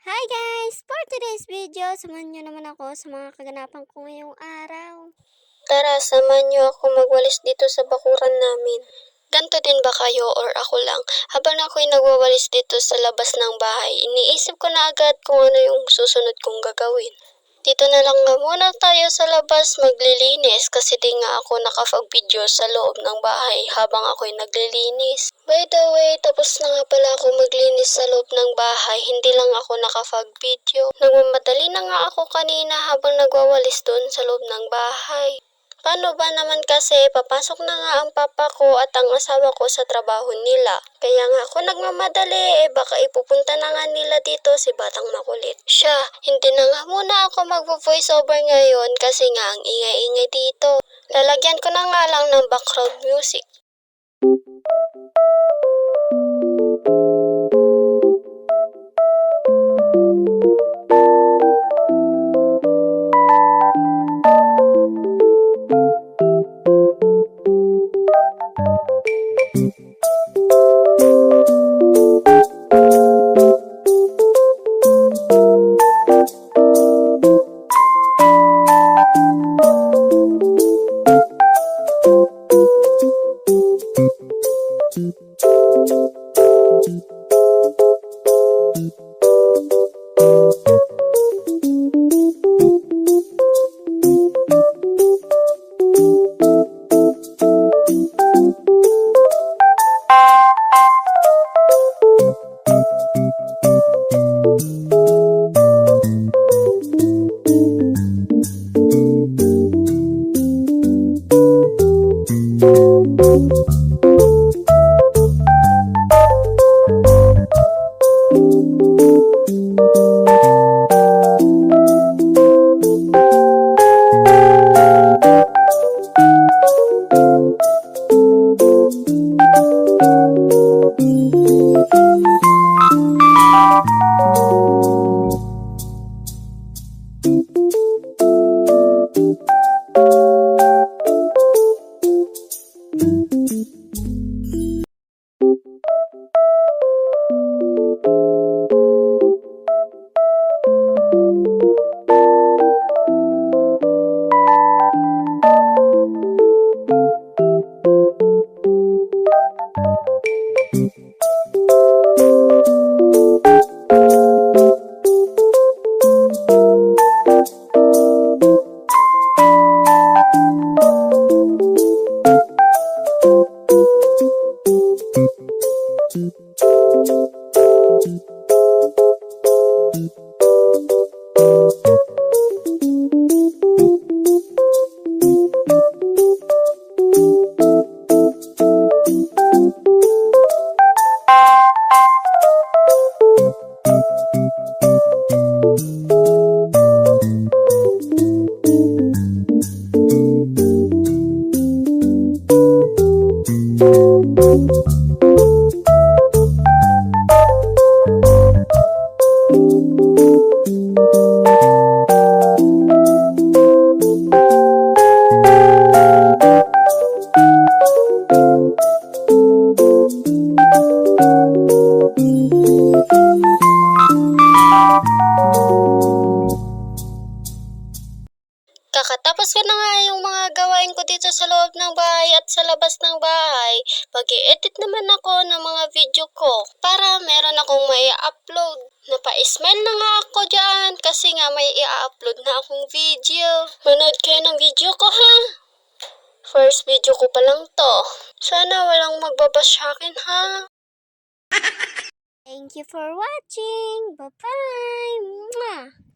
Hi guys! For today's video, samahan nyo naman ako sa mga kaganapan ko ngayong araw. Tara, samahan nyo ako magwalis dito sa bakuran namin. Ganto din ba kayo or ako lang? Habang ako'y nagwawalis dito sa labas ng bahay, iniisip ko na agad kung ano yung susunod kong gagawin. Dito na lang nga muna tayo sa labas maglilinis kasi di nga ako nakapag-video sa loob ng bahay habang ako'y naglilinis. By the way, tapos na nga pala ako maglinis sa loob ng bahay, hindi lang ako nakapag-video. Nagmamadali na nga ako kanina habang nagwawalis doon sa loob ng bahay. Paano ba naman kasi papasok na nga ang papa ko at ang asawa ko sa trabaho nila. Kaya nga ako nagmamadali, baka ipupunta na nga nila dito si Batang Makulit. Siya, hindi na nga muna ako magvo-voice over ngayon kasi nga ang ingay-ingay dito. Lalagyan ko na nga lang ng background music. Kakatapos ko na nga yung mga gawain ko dito sa loob ng bahay at sa labas ng bahay, pag-i-edit naman ako ng mga video ko para meron akong may upload. Napa-smile na nga ako dyan kasi nga may i-upload na akong video. Manood kayo ng video ko ha! First video ko pa lang to. Sana walang magbabash sa akin ha! Thank you for watching! Bye-bye!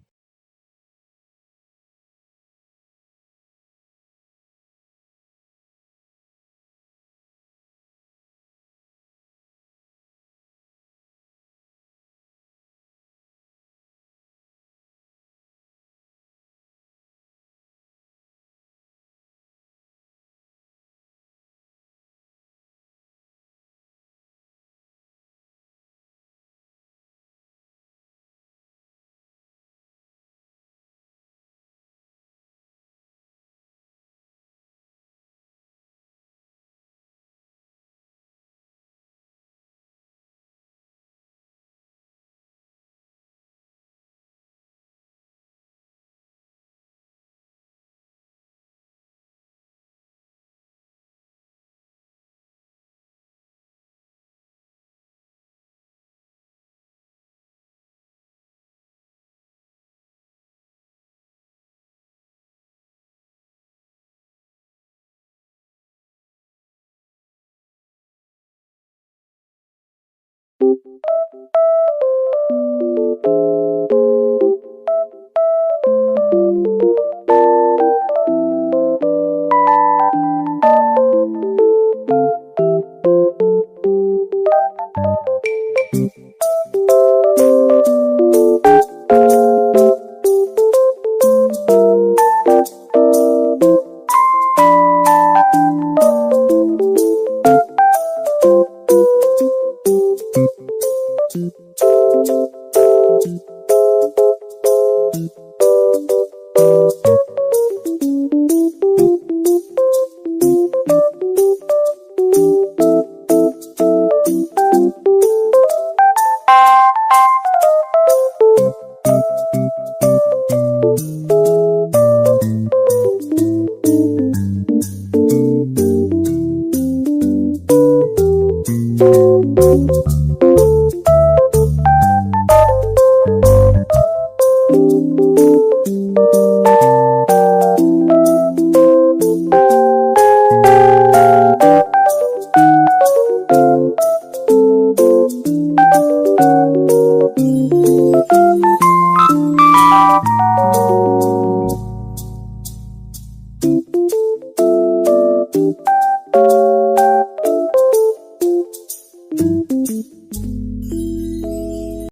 Thank you.